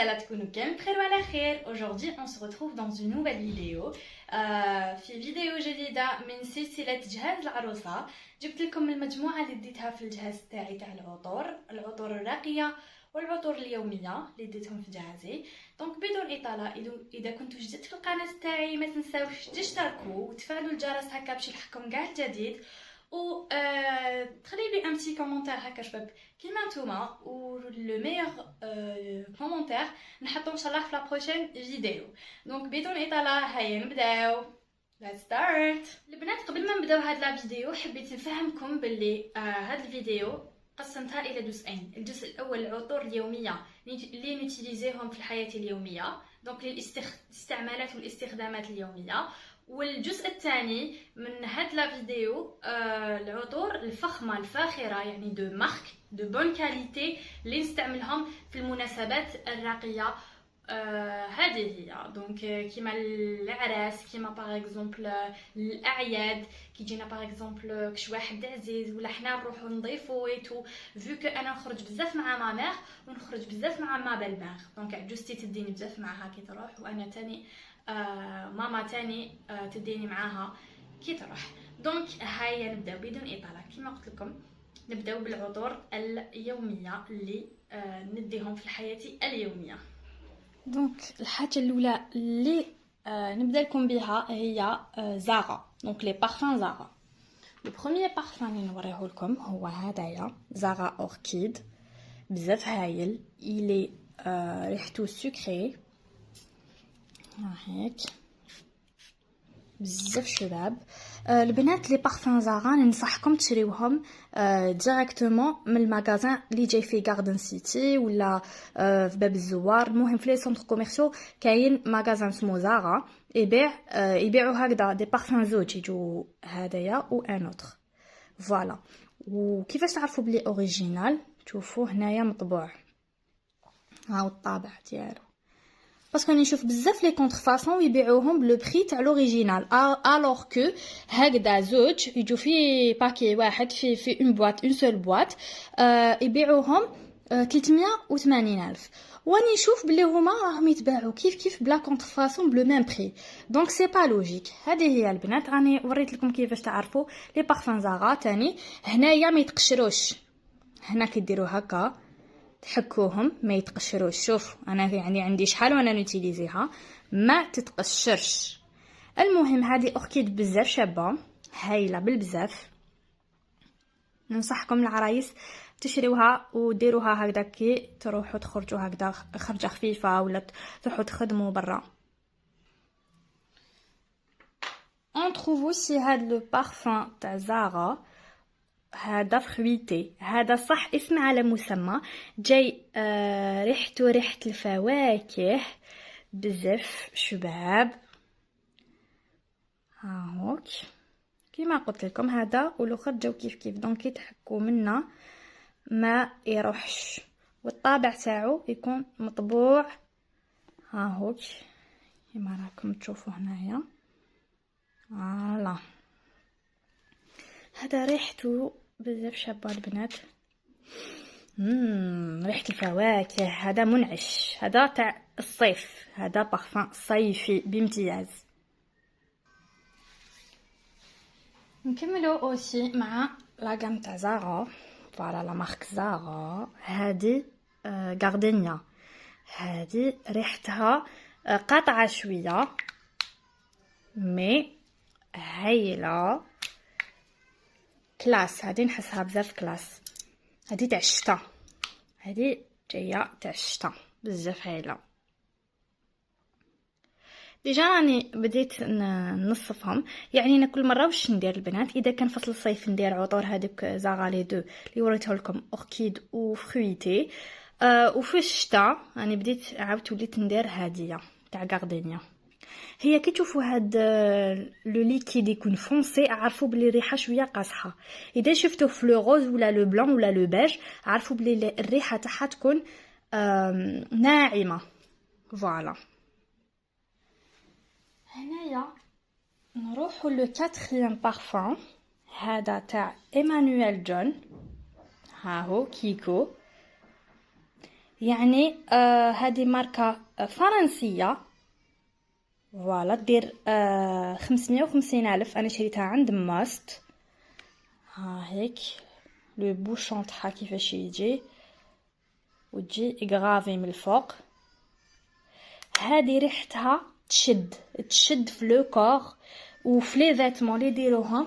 لاباس تكونوا كامل بخير وعلى خير. Aujourd'hui on se retrouve dans une nouvelle vidéo في فيديو جديدة من سلسلة جهاز العروسة. جبت لكم المجموعة اللي ديتها في الجهاز تاعي تاع العطور الراقية والعطور اليومية اللي ديتهم في جهازي. دونك بدون اطاله، اذا كنتوا جديد في القناه تاعي ما تنساوش تشتركوا وتفعلوا الجرس هكا باش يلحقكم كاع الجديد، و تخلي لي ان بتي كومونتير هكا شباب كيما نتوما، و لو ميور كومونتير نحطو ان شاء الله في لا بروشين فيديو. دونك بدون اطاله هيا نبداو. Let's start. البنات قبل ما نبداو هاد لا فيديو حبيت نفهمكم باللي هاد الفيديو قسمتها الى جزئين. الجزء الاول العطور اليوميه اللي نوتيليزيهم في الحياه اليوميه، دونك للاستعمالات والاستخدامات اليوميه. والجزء الثاني من هاد لا فيديو العطور الفخمه الفاخره، يعني دو مارك دو بون كاليتي اللي نستعملهم في المناسبات الراقيه. هذه هي دونك كيما العراس، كيما باغ اكزومبل الاعياد، كيجينا باغ اكزومبل كش واحد عزيز ولا حنا نروحو نضيفو ويتو. فيو كو انا نخرج بزاف مع ما مير ونخرج بزاف مع ما بالمير، دونك عجوزتي تديني بزاف معاها كي تروح، وانا تاني ماما تاني تديني معاها كي تروح. دونك هيا نبداو بدون اطاله. كيما قلت لكم نبداو بالعطور اليوميه اللي نديهم في الحياه اليوميه. دونك الحاجه الاولى اللي نبدا لكم بها هي زارا، دونك لي بارفان زارا. لو بروميير بارفان اللي نوريه لكم هو هدايا زارا اوركيد، بزاف هايل. الي ريحته سكري هيك بزاف شباب. البنات لي بارفان زارا ننصحكم تشريوهم ديريكتومون من المغازان اللي جاي فيه غاردن سيتي ولا في باب الزوار. المهم في لي سونتر كوميرسيو كاين مغازان اسمه زارا يبيعوا هكذا دي بارفان زوج، يجوا هدايا و ان اوتر. فوالا. وكيفاش تعرفوا بلي اوريجينال؟ تشوفوا هنايا مطبوع، هاو الطابع ديالو. باسكو نشوف بزاف لي كونترفاسون يبيعوهم بلو بري تاع لوريجينال، الوغ كو هكذا زوج يجوا في باكي واحد في اون بواط، اون سول بواط، يبيعوهم 380,000. واني نشوف بلي هما راهم يتباعوا كيف بلا كونترفاسون بلو ميم بري. دونك سي با لوجيك. هذه هي البنات، راني وريت لكم كيفاش تعرفوا لي بارفان زارا. تاني هنايا ما يتقشروش، هنا كيديروا هكا تحكوهم ما يتقشروش. شوف انا يعني عندي شحال وانا نوتيليزيها ما تتقشرش. المهم هذه اوركيد بزاف شابه هايله بالبزاف. ننصحكم العرايس تشريوها وديروها هكذا كي تروحوا تخرجوا هكذا خرجه خفيفه ولا تروحوا تخدموا برا. اون تروفو سي هاد لو بارفان تاع زارا، هذا فخويتي، هذا صح اسم على مسمى، جاي ريحته ريحة الفواكه بزاف شباب. هاهوك كيما قلت لكم هذا والاخر جاو كيف دونك يتحكوا منا ما يروحش، والطابع تاعو يكون مطبوع. هاهوك كيما راكم تشوفوا هنايا. فوالا هذا ريحته بزاف شابه البنات. ريحه الفواكه، هذا منعش، هذا تاع الصيف، هذا بارفان صيفي بامتياز. نكملو اوسي مع لاغام تاع زارا. فوالا لا مارك زارا. هذه غاردينيا، هذه ريحتها قاطعه شويه مي هايله كلاس. هذه نحسها بزاف كلاس. هذه تاع الشتا، هذه جايه تاع الشتا بزاف هايله. ديجا راني بديت نصفهم، يعني انا كل مره واش ندير البنات اذا كان فصل الصيف ندير عطور هذوك زاغا لي دو اللي وريته لكم اوركيد وفرويتي، وفي الشتا راني بديت عاودت وليت ندير هاديه تاع غاردينيا. هي كي تشوفوا هاد لو ليكيد يكون فونسي عرفوا بلي الريحه شويه قاصحه. اذا شفتوه في لو روز ولا لو بلون ولا لو بيج عرفوا بلي الريحه تاعها تكون ناعمه. فوالا. هنايا نروحوا لو 4 بارفان، هذا تاع ايمانويل جون، ها هو كيكو. يعني هذه ماركة فرنسية. فوالا دير 550 ألف. أنا شريتها عند ماست. ها هيك لو بوشون تاعها كيفاش يجي، وتجي اغرافي من الفوق. هذه ريحتها تشد في لو كور وفي لي فيتمون اللي يديروها.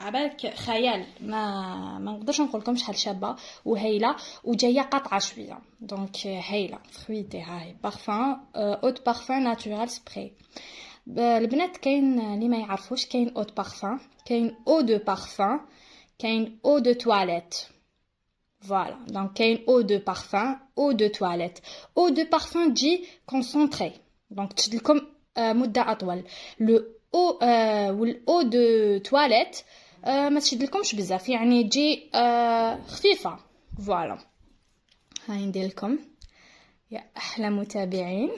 عبالك خيال، ما نقدرش نقول لكم شحال شابه وهايله، وجايه قاطعه شويه. دونك هايله فرويتي. هاي بارفان اوت بارفان ناتورال سبراي. البنات كاين اللي ما يعرفوش، كاين اوت بارفان، كاين او دو بارفان، كاين او دو تواليت. فوالا دونك كاين او دو بارفان، او دو تواليت. او دو بارفان تجي كونسونطري دونك تشد لكم مده اطول. لو او والاو دو تواليت ما تشد لكمش بزاف، يعني تجي خفيفه. فوالا هاي ندير لكم يا احلى متابعين.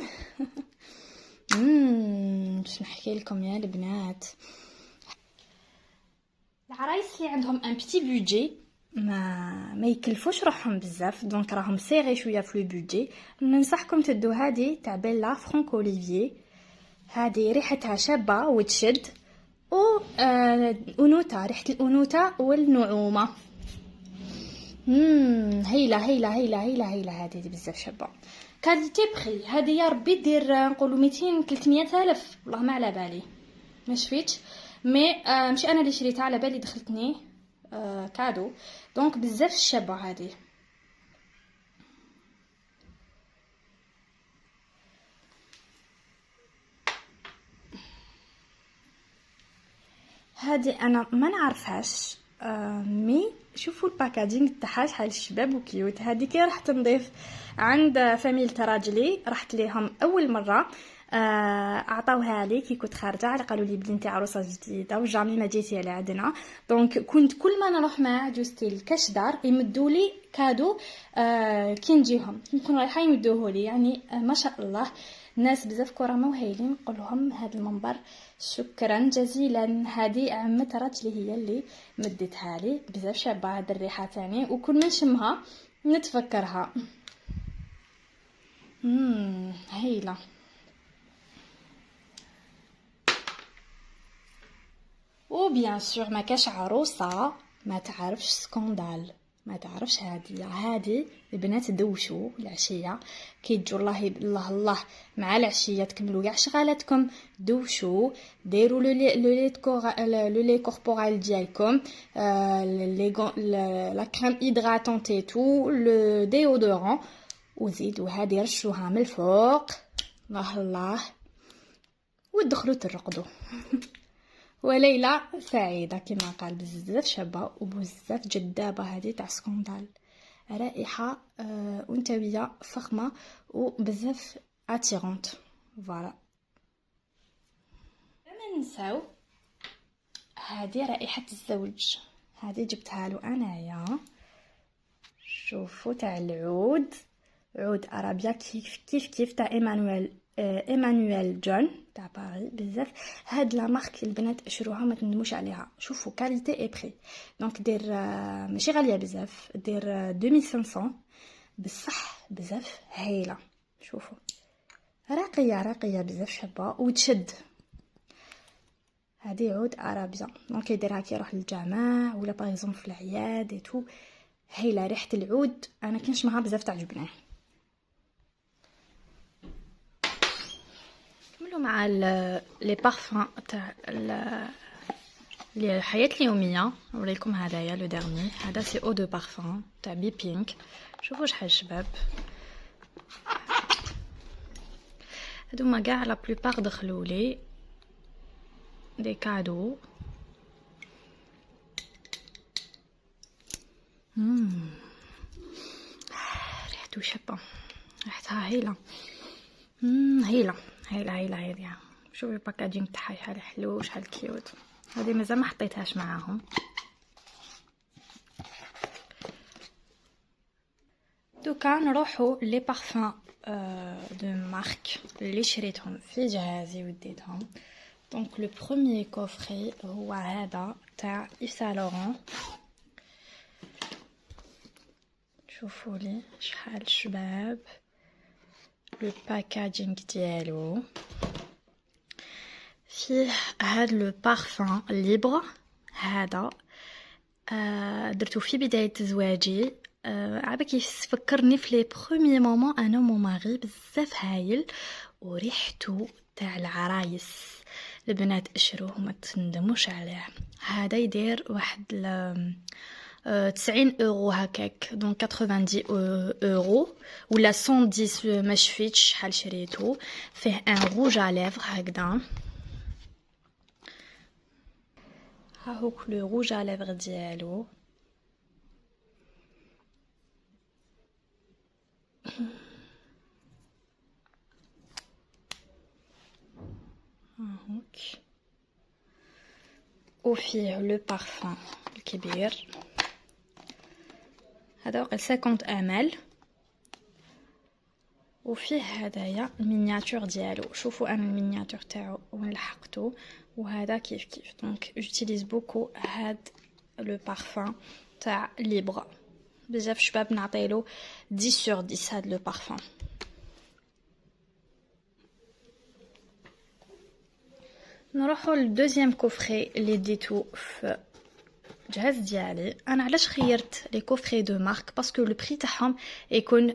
باش نحكي لكم يا البنات، العرايس اللي عندهم ان بيتي بودجي ما يكلفوش روحهم بزاف، دونك راهم سيغي شويه في لو بودجي، ننصحكم تدو هذه تاع بيلا فرانك اوليفيي. هذه ريحتها شابه وتشد، و انوثه، ريحه الانوثه والنعومه. هيله هيله هيله هيله هيله. هذه بزاف شابه. كاليتي بخي هذه يا ربي دير نقولوا 200 300 الف، والله ما على بالي، ما شفيتش. مي ماشي انا اللي شريتها، على بالي دخلتني كادو. دونك بزاف شابه هذه. هذه انا ما نعرفهاش، مي شوفوا الباكاجينغ تاعها شحال شباب وكيوت. هذه كي رحت نضيف عند فاميل تراجلي، رحت ليهم اول مره، عطاوها لي كي كنت خارجه، على قالوا لي بنتي عروسه جديده وجامي ما جيتي على عندنا. دونك كنت كل ما نروح مع عجوزتي لكاش دار يمدوا لي كادو. كي نجيهم نكون رايحه يمدوه لي، يعني ما شاء الله الناس بزاف كرامه وهايلين. نقول لهم هذا المنبر شكرا جزيلا. هذه عمه راجلي هي اللي مدتها لي، بزاف شابه هذه الريحه تاني، وكل ما نشمها نتفكرها. هايله. وبيان سور ما كاش عروسه ما تعرفش سكوندال، ما تعرفش هذه البنات دوشوا العشيه كي تجوا الله الله الله مع العشيه تكملوا كاع شغالاتكم. دوشوا ديروا لو لي كوربورال ديالكم، لا كريم هيدراتونتي تو لو ديودورون، وزيدوا هذه رشوها من الفوق. الله الله ودخلوا ترقدوا. وليلة سعيدة كما قال. بزاف شابة وبزاف جذابة هذه تاع سكوندال. رائحة انثوية فخمة وبزاف اتيرونت. فوالا ما ننساو هذه رائحة الزوج. هذه جبتها له انايا. شوفوا تاع العود، عود ارابيا كيف تاع ايمانويل جون تاع باري. بزاف هاد لا مارك البنات اشروها ما تندموش عليها. شوفوا كاليتي اي بري. دونك دير ماشي غاليه بزاف، دير 2500 بصح بزاف هايله. شوفوا راقيه بزاف شابه وتشد. هذه عود ارابيا، دونك يديرها كي يروح للجامع ولا باغ في العياد اي تو. هايله ريحه العود، انا كنشمها بزاف تعجبني. مع لي بارفان تاع الحياه اليوميه. نوريكم هدايا لو ديرني. هذا سي او دو بارفان تاع بي بينك. شوفوا شحال شباب. هادوما كاع لا بلوبار دخلوا لي دي كادو. ريحته شابه، ريحتها هايله. هايله. شوفوا الباكاجينغ تاعها شحال حلو وشحال كيوت. هذه مازال ما حطيتهاش معاهم. دوكا نروحوا لي بارفان دو مارك اللي شريتهم في جهازي وديتهم. دونك لو بروميي كوفري هو هذا تاع إيف سان لوران. شوفوا لي شحال شباب لو باكاجينغ ديالو. فيه هاد لو بارفان ليبر هذا درتو في بداية زواجي. عاد كيفكرني في لي بروميي مومون انا مو ماري بزاف هايل، وريحته تاع العرايس. البنات اشروه ما تندموش عليه. هذا يدير واحد 90 اورو هكاك، دونك 90 اورو ولا 110 ما شفيتش شحال شريته. فيه ان روج على ليفر هكذا، ها هوك لو روج على ليفر ديالو. هاك وفيه لو بارفان الكبير هذا واقع 50 ml، وفيه هدايا المينياتور ديالو. شوفوا انا المينياتور تاعو وين لحقته، وهذا كيف كيف. دونك جوتيليز بوكو هاد لو بارفان تاع ليبر. بزاف شباب نعطيلو 10/10 هاد لو بارفان. نروحو للدوزيام كوفري اللي ديتو في الجهاز ديالي. انا علاش خيرت لي كوفري دو مارك؟ باسكو لو بري تاعهم يكون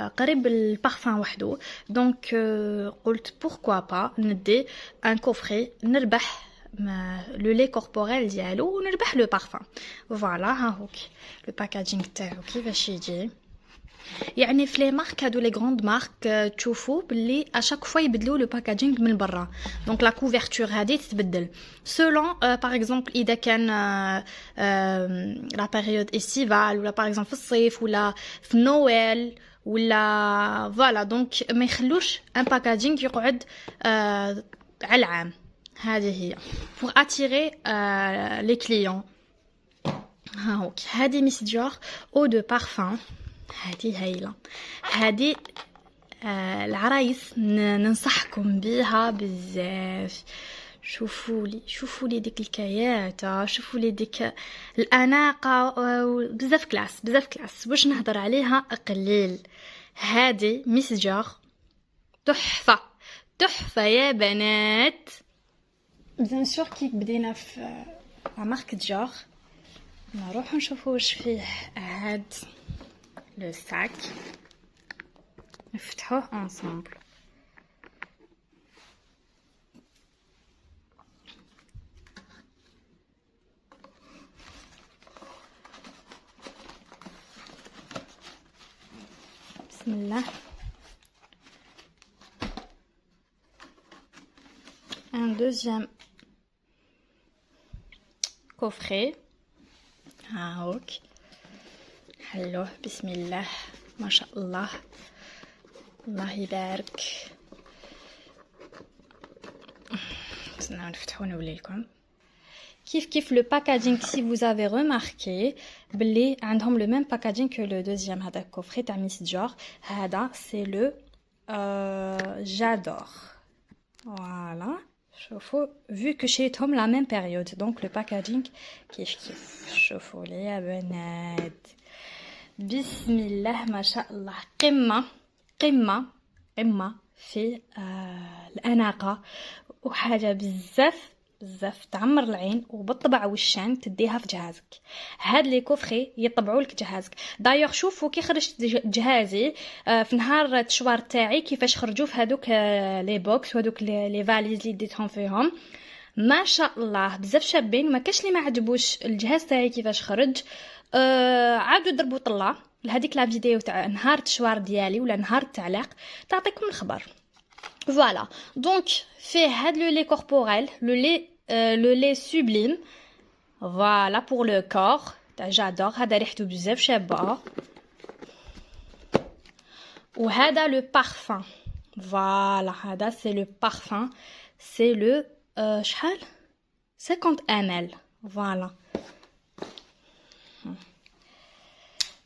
قريب البارفان وحده، دونك قلت بوركوا با ندي ان كوفري نربح لو لي كوربوريل ديالو ونربح لو بارفان. فوالا ها هوك لو باكاجينغ تاعو كيفاش يجي. يعني في لي مارك هادو لي غروند مارك تشوفوا باللي اشاك فوا يبدلوا لو باكاجينغ من برا، دونك لا كوفرتور هادي تتبدل سولون باغ اكزومبل اذا كان لا بيريود استيفال ولا باغ اكزومبل في الصيف ولا في نويل ولا فوالا. دونك ما يخلوش ان باكاجينغ يقعد على العام. هذه هي pour attirer les clients. ها هوك هذه ميس ديور او دو بارفان. هذه هايله، هذه العرايس ننصحكم بها بزاف. شوفوا لي ديك الكياته، شوفوا لي ديك الاناقه، بزاف كلاس بزاف كلاس باش نهضر عليها قليل. هذه ميس جار تحفه تحفه يا بنات. بيان سور كي بدينا في مارك جار نروح نشوفوا واش فيه. هاد لو ساك نفتحوه انصامبل. بسم الله. ان دوزيام كوفري ها هوك حلوه. بسم الله ما شاء الله، الله يبارك. استناو نفتحو نولي لكم. كيف لو باكاجينغ سي vous avez remarqué بلي عندهم لو ميم باكاجينغ que le deuxième هذا كوفري تاع ميس جور. هذا سي لو جادور. فوالا شوفوا vu que شريتهم لا ميم بيريود دونك لو باكاجينغ كيف. شوفوا لي يا بنات بسم الله ما شاء الله. قمة قمة قمة في الأناقة، وحاجة بزاف بزاف تعمر العين وبالطبع وشان تديها في جهازك. هاد لي كوفري يطبعوا لك جهازك. دايوغ شوفوا كي خرجت جهازي في نهار التشوار تاعي كيفاش خرجوا في هذوك لي بوكس وهذوك لي فاليز اللي ديتهم فيهم. ما شاء الله بزاف شابين. ما كاش لي ما عجبوش الجهاز تاعي كيفاش خرج. عادوا ضربوا طله لهذيك لا فيديو تاع نهار التشوار ديالي ولا نهار التعليق تعطيكم الخبر. فوالا دونك فيه هاد لو لي كوربوريل لو لي سوبليم. فوالا بور لو كور تاع جادور. هذا ريحته بزاف شابه. وهذا لو بارفان. فوالا هذا سي لو بارفان سي لو شحال 50 ml. فوالا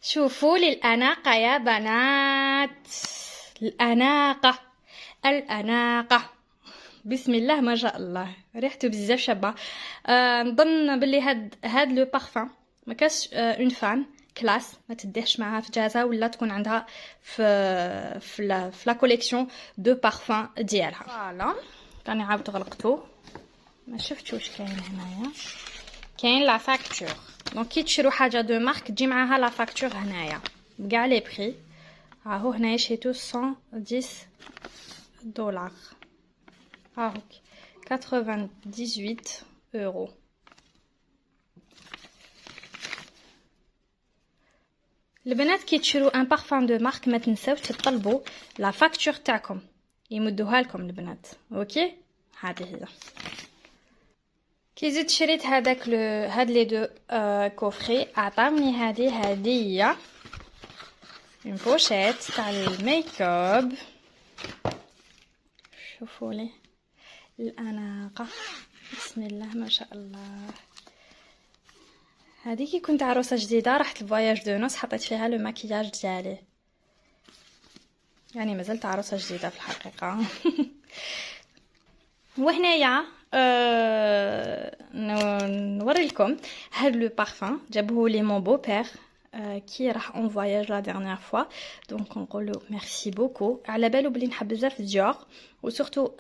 شوفوا لي الأناقة يا بنات، الأناقة الأناقة بسم الله ما شاء الله. ريحته بزاف شابه. نظن بلي هاد لو بارفان ما كاش اون فان كلاس، ما تديهش معها في جازة ولا تكون عندها في لا كوليكسيون دو بارفان ديالها. فوالا راني عاود غلقتو، ما شفتش واش كاين هنايا. كاين لا فاكتور، دونك كي تشرو حاجه دو مارك تجي معاها لا فاكتور هنايا بكاع لي بري. هاهو هنايا شريتو 110 دولار، هاهو 98 اورو. البنات كي تشرو ان بارفان دو مارك ما تنساوش تطلبوا لا فاكتور تاعكم يمدوها لكم البنات. اوكي هذه هي. كي زدت شريت هذاك هاد لي دو كوفري، عطاوني هذه هديه اون بوشيت تاع الميك اب. شوفوا لي الاناقه، بسم الله ما شاء الله. هذه كي كنت عروسه جديده رحت لفواياج دو نوس حطيت فيها لو ماكياج ديالي، يعني مازلت عروسه جديده في الحقيقه. وهنايا نوري لكم هاد لو بارفان جابوه لي مون بو بير كي راح اون فواياج لا ديرنيير فوا، دونك نقولوا ميرسي بوكو. على بالو بلي نحب بزاف ديور وسورتو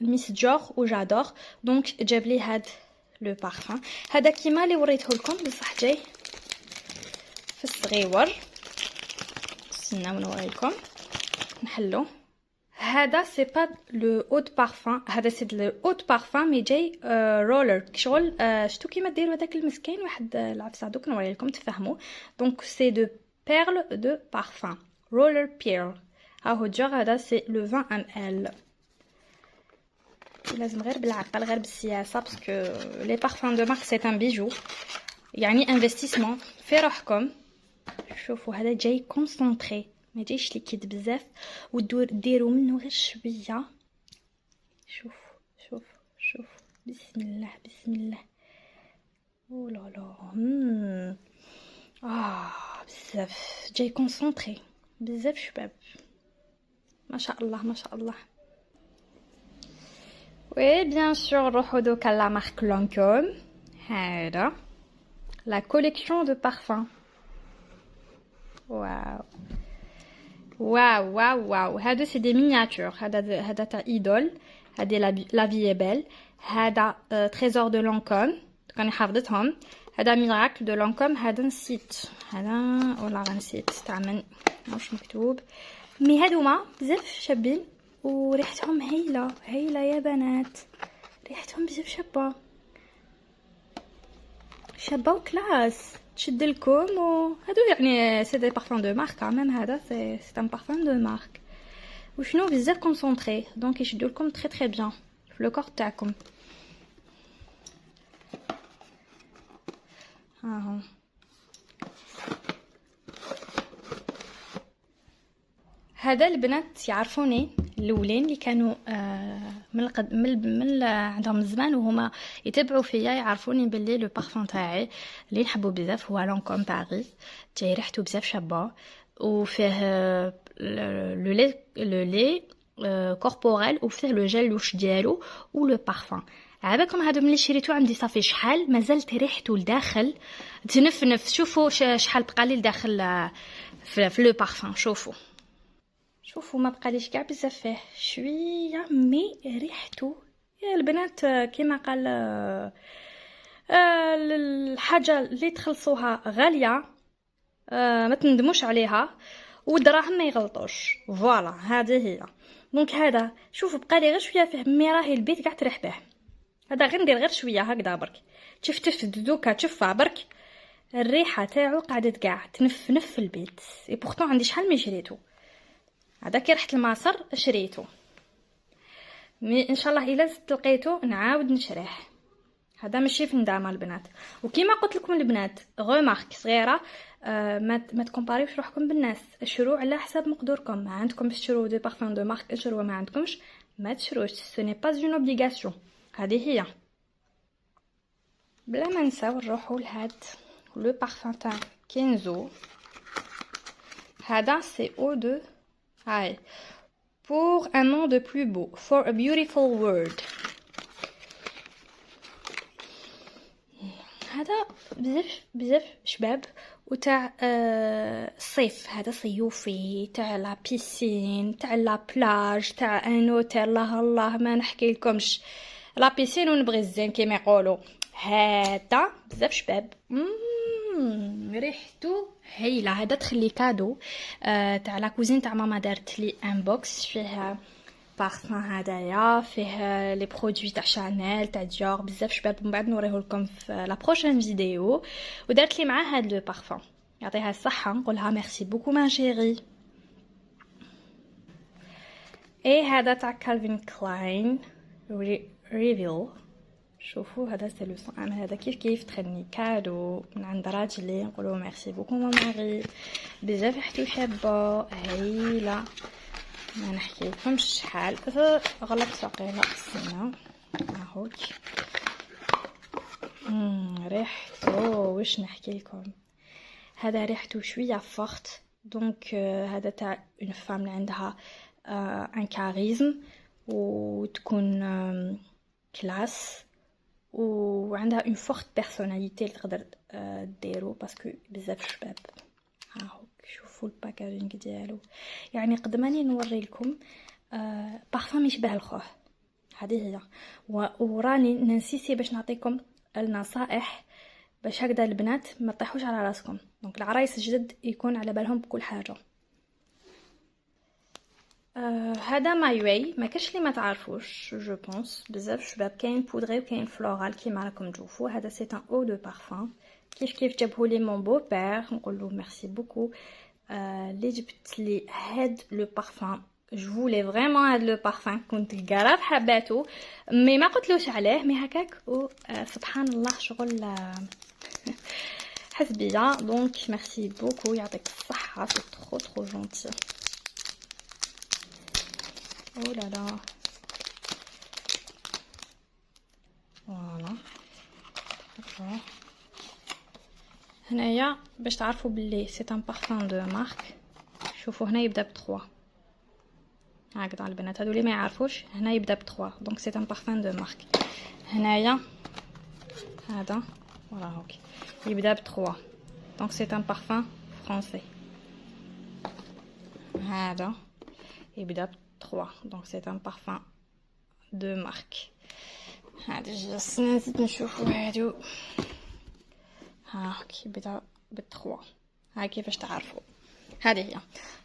ميس ديور وجادور، دونك جاب لي هاد لو بارفان. هذا كيما اللي وريته لكم بصح جاي في الصغيور. استناو نوري لكم نحلو. هذا سي با لو اود بارفان، هذا سي لو اود بارفان مي جاي رولر شغل شتو كيما ديروا هذاك المسكين واحد العفسه. دوك نوري لكم تفهموا. دونك سي دو بيرل دو بارفان رولر بيرل. ها هو جوغ هذا سي لو 20 ml. لازم غير بالعقل غير بالسياسه باسكو لي بارفان دو مارك سي ان بيجو، يعني انفستيسمون في روحكم. شوفوا هذا جاي كونسونطري ما جايش ليكيد بزاف وديروا منه غير شويه. شوف شوف شوف بسم الله بسم الله. او لا لا بزاف جاي كونسونطري بزاف شباب، ما شاء الله ما شاء الله. وي بيان سور نروحو دوكا لا مارك لانكوم. هذا لا كوليكسيون دو بارفان. واو واو واو واو. هادو سي دي مينياتور. هذا تاع ايدول، هادي لا في بيل. هذا تريزور دو لانكوم كاني حافظتهم. هذا ميراكل دو لانكوم. هذا نسيت، هذا ولا نسيت تاع من واش مكتوب. مي هادوما بزاف شابين وريحتهم هايله هايله يا بنات، ريحتهم بزاف شابه شابه وكلاس تشد لكم. وهادو يعني سي دي بارفان دو مارك كامل. هذا سي ان بارفان دو مارك وشنو بزاف كونسونطري، دونك يشدو لكم تري تري بيان في لو كور تاعكم. ها هذا البنات يعرفوني الاولين اللي كانوا من عندهم زمان وهما يتبعوا فيا يعرفوني باللي لو بارفان تاعي اللي نحبو بزاف هو لانكوم باري. جاي ريحته بزاف شابه وفيه لو لي كوربوريل وفيه لو جل لوش ديالو ولو بارفان. عباكم هادو ملي شريتو عندي صافي شحال مازالت ريحته لداخل تنفنف. شوفوا شحال بقى لي لداخل في لو بارفان. شوفوا ما بقاليش كاع بزاف فيه شويه مي ريحته يا البنات كيما قال الحاجه اللي تخلصوها غاليه ما تندموش عليها والدراهم ما يغلطوش. فوالا هذه هي. دونك هذا شوفوا بقالي غير شويه فيه مي راهي البيت كاع تريح به. هذا غير ندير غير شويه هكذا برك تفتف دوكا تشوفها برك الريحه تاعو قعدت كاع تنفنف في البيت. اي بورطون عندي شحال ما شريته هذا كي رحت لمصر شريته. مي ان شاء الله الا زدت لقيته نعاود نشريه. هذا ماشي في ندامه البنات. وكيما قلت لكم البنات غومارك صغيره ما تكومباريوش روحكم بالناس. اشروا على حساب مقدوركم. ما عندكم تشروا دي بارفان دو مارك اشروا، ما عندكمش ما تشروش. سو ني با اون اوبليغاسيون. هذه هي. بلا ما نساو نروحوا لهاد لو بارفان تاع كينزو. هذا سي او دو هاي pour un monde plus beau, for a beautiful world. هذا بزاف بزاف شباب وتاع الصيف، هذا صيوفي تاع لا بيسين تاع لا بلاج تاع ان اوتيل. الله ما نحكي لكمش لا بيسين ونبغي الزين كيما يقولوا. هذا بزاف شباب، ريحته هايله. هذا تخلي كادو تاع لا كوزين تاع ماما، دارت لي ان بوكس فيه بارفان هدايا، فيه لي برودوي تاع شانيل تاع ديور بزاف شباب. من بعد نوريه لكم في لا بروشين فيديو. ودارت لي معاه هاد لو بارفان، يعطيها الصحه، نقولها ميرسي بوكو ما شيري. اي هذا تاع كالفين كلاين ريفيل. شوفوا هذا سي لو صان، هذا كيف تخني كادو من عند راجلي، نقولوا ميرسي بوكو ماماري. بزاف ريحتو شابه هايله، ما نحكي لكمش شحال. غلط ثقيله السنه هاهوك. ريحتو واش نحكي لكم، هذا ريحتو شويه فخت. دونك هذا تاع اون فام اللي عندها ان كاريزم وتكون كلاس وعندها اون فورت بيرسوناليتي اللي تقدر ديرو باسكو بزاف شباب. ها هو شوفوا الباكاجينغ ديالو، يعني قدماني نوري لكم بارفان يشبه الخوه. هذه هي. وراني ننسيسي باش نعطيكم النصائح باش هكذا البنات ما تطيحوش على راسكم. دونك العرايس الجدد يكون على بالهم بكل حاجه. هذا مايوي، ما كاش اللي ما تعرفوش جو بونس. بزاف شباب كاين بودري وكاين فلورال كيما راكم تشوفوا. هذا سي ان او دو بارفان كيف جابه لي مون بو بير، نقول له ميرسي بوكو. اللي جبت لي هاد لو بارفان جو فولي فريمون هاد لو بارفان، كنت قراب حباتو مي ما قلتلوش عليه مي هكاك. و سبحان الله شغل حسبيه. دونك ميرسي بوكو، يعطيك الصحه، سي ترو جونتي. Oh là là. Voilà. D'accord. هنايا باش تعرفوا باللي سي ان بارفان دو مارك. شوفوا هنا يبدا ب 3 هكذا. البنات هادو اللي ما يعرفوش هنا يبدا ب 3 دونك سي ان بارفان دو مارك. هنايا هذا فوالا هوك يبدا ب 3 دونك سي ان بارفان فرونسي. هذا يبدا ب 3 دونك سي ان بارفان دو مارك. هذا جالس نزيد نشوفوا هادو. ها يبدا ب 3. ها كيفاش تعرفوا. هذه هي.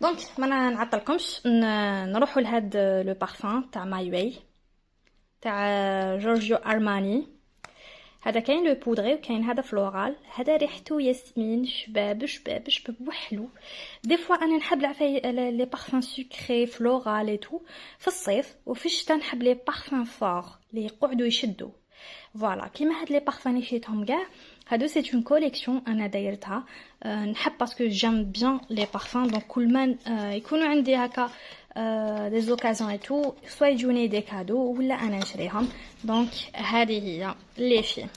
دونك ما نعطلكمش، نروحوا لهاد لو بارفان تاع مايوي تاع جورجيو ارماني. هذا كاين لو بودري وكاين هذا فلورال. هذا ريحته ياسمين شباب شباب شباب وحلو. دي فوا انا نحب لي بارفان سكري فلورال اي تو في الصيف، وفي الشتاء نحب لي بارفان فور اللي يقعدوا يشدوا. فوالا كيما هاد لي بارفان اللي شريتهم كاع هادو سي اون كوليكسيون انا دايرتها. نحب باسكو جام بيان لي بارفان. دونك كل ما يكونوا عندي هكا دي زوكازيون اي تو سوا يجوني دي كادو ولا انا نشريهم. دونك هذه هي لي في.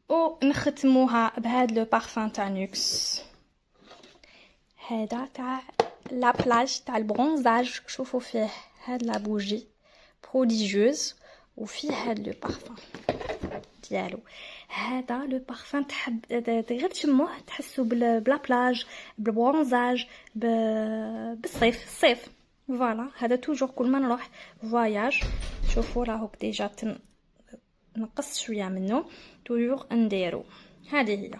و نختموها بهاد لو بارفان تاع نوكس. هذا تاع لا بلاج تاع البرونزاج. شوفوا فيه هاد لا بوجي بروديجيوز وفيه هاد لو بارفان ديالو. هذا لو بارفان تحب غير تشموه تحسوا بلا بلاج بالبرونزاج بالصيف الصيف. فوالا هذا توجور كل ما نروح فواياج. شوفوا راهوك ديجا نقص شويه منه توجور نديرو. هذه هي.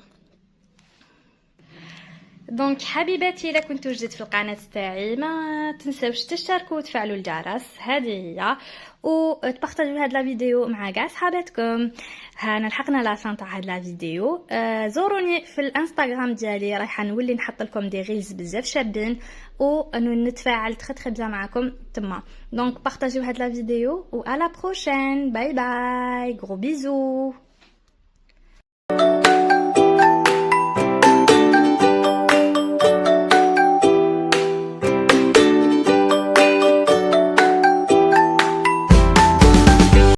دونك حبيباتي الا كنتو جديد في القناه تاعي ما تنساوش تشتركوا وتفعلوا الجرس. هذه هي. وتبارطاجيو هاد لا فيديو مع كاع صحاباتكم. هانا لحقنا لا فان تاع هاد لا فيديو. زوروني في الانستغرام ديالي، رايحه نولي نحط لكم دي ريلز بزاف شابين ونتفاعل تخي بزاف معكم تما. دونك بارطاجيو هاد لا فيديو و على بروشين. باي باي، غرو بيزو.